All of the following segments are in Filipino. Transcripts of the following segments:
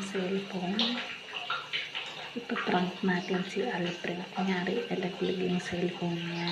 cellphone. Ipaprank natin si Alfred. Kunyari, ilaglag yung cellphone niya.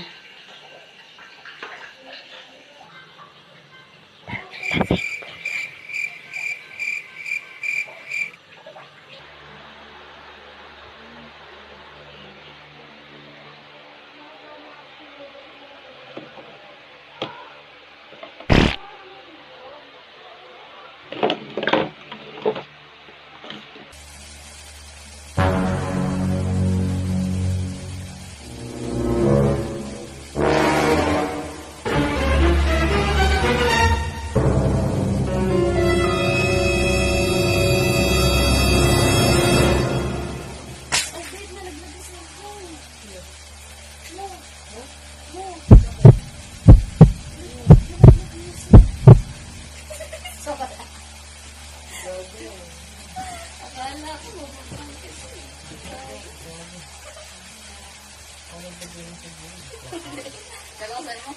Akala ko mabubuhay kasi. Dalawa sa'yo mo?